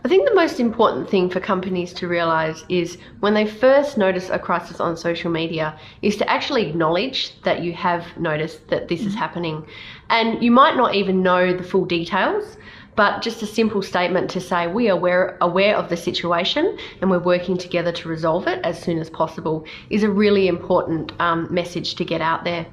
I think the most important thing for companies to realise is when they first notice a crisis on social media is to actually acknowledge that you have noticed that this is happening. And you might not even know the full details, but just a simple statement to say we are aware of the situation and we're working together to resolve it as soon as possible is a really important message to get out there.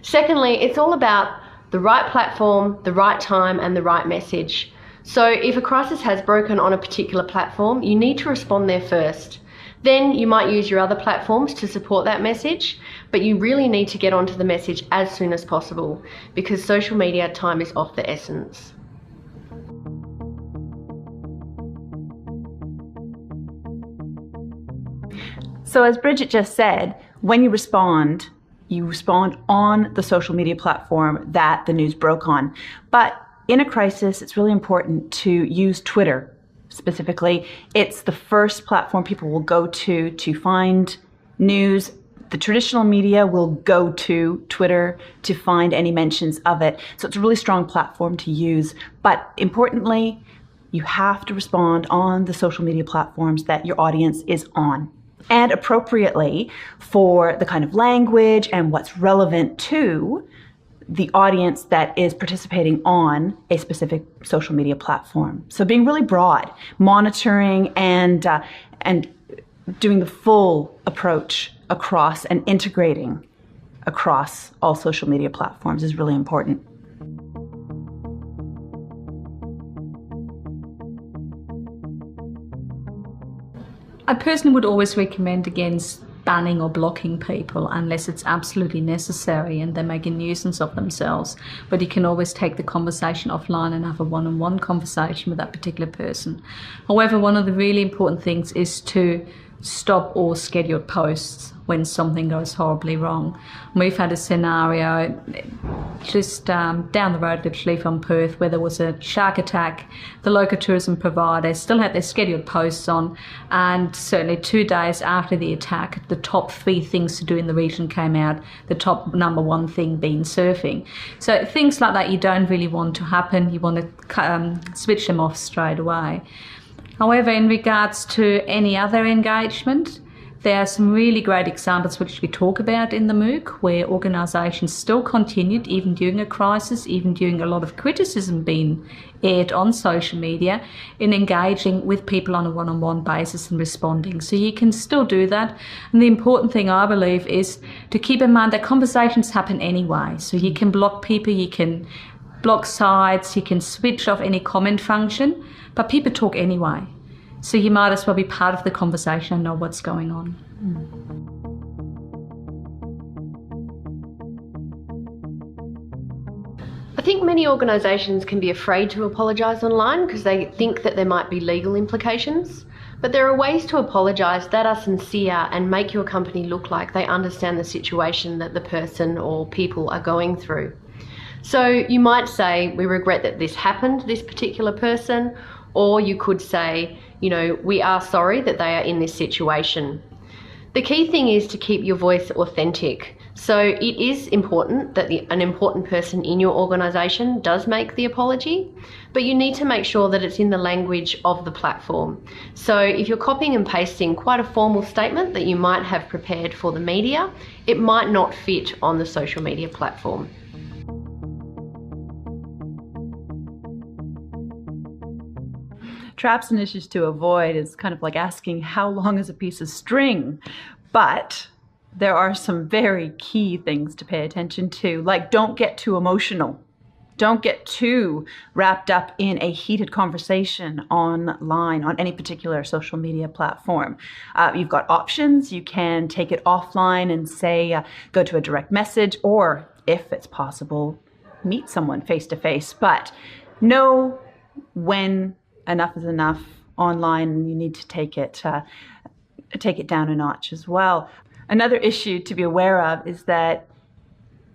Secondly, it's all about the right platform, the right time and the right message. So if a crisis has broken on a particular platform, you need to respond there first. Then you might use your other platforms to support that message, but you really need to get onto the message as soon as possible because social media time is of the essence. So as Bridget just said, when you respond on the social media platform that the news broke on. But in a crisis, it's really important to use Twitter specifically. It's the first platform people will go to find news. The traditional media will go to Twitter to find any mentions of it. So it's a really strong platform to use. But importantly, you have to respond on the social media platforms that your audience is on, and appropriately for the kind of language and what's relevant to the audience that is participating on a specific social media platform. So being really broad, monitoring and doing the full approach across and integrating across all social media platforms is really important. I personally would always recommend against banning or blocking people unless it's absolutely necessary and they make a nuisance of themselves. But you can always take the conversation offline and have a one-on-one conversation with that particular person. However, one of the really important things is to stop all scheduled posts when something goes horribly wrong. We've had a scenario just down the road, literally from Perth, where there was a shark attack. The local tourism provider still had their scheduled posts on, and certainly 2 days after the attack, the top 3 things to do in the region came out, the top number 1 thing being surfing. So things like that you don't really want to happen. You want to switch them off straight away. However, in regards to any other engagement, there are some really great examples which we talk about in the MOOC where organisations still continued, even during a crisis, even during a lot of criticism being aired on social media, in engaging with people on a one-on-one basis and responding. So you can still do that. And the important thing, I believe, is to keep in mind that conversations happen anyway. So you can block people, you can block sites, you can switch off any comment function, but people talk anyway. So you might as well be part of the conversation and know what's going on. I think many organisations can be afraid to apologise online because they think that there might be legal implications. But there are ways to apologise that are sincere and make your company look like they understand the situation that the person or people are going through. So you might say, we regret that this happened to this particular person, or you could say, we are sorry that they are in this situation. The key thing is to keep your voice authentic. So it is important that an important person in your organisation does make the apology, but you need to make sure that it's in the language of the platform. So if you're copying and pasting quite a formal statement that you might have prepared for the media, it might not fit on the social media platform. Traps and issues to avoid is kind of like asking how long is a piece of string, but there are some very key things to pay attention to, like don't get too emotional. Don't get too wrapped up in a heated conversation online on any particular social media platform. You've got options. You can take it offline and say, go to a direct message, or if it's possible, meet someone face to face. But know when enough is enough online, and you need to take it down a notch as well. Another issue to be aware of is that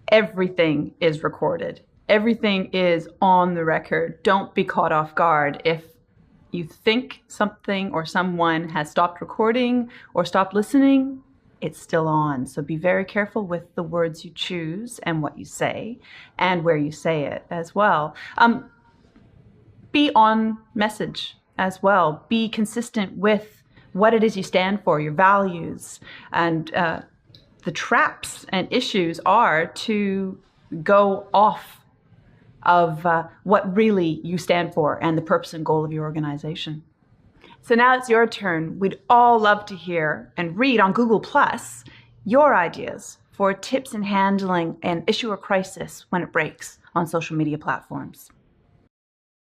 everything is recorded. Everything is on the record. Don't be caught off guard if you think something or someone has stopped recording or stopped listening. It's still on. So be very careful with the words you choose and what you say and where you say it as well. Be on message as well. Be consistent with what it is you stand for, your values, and the traps and issues are to go off of what really you stand for and the purpose and goal of your organization. So now it's your turn. We'd all love to hear and read on Google Plus your ideas for tips in handling an issue or crisis when it breaks on social media platforms.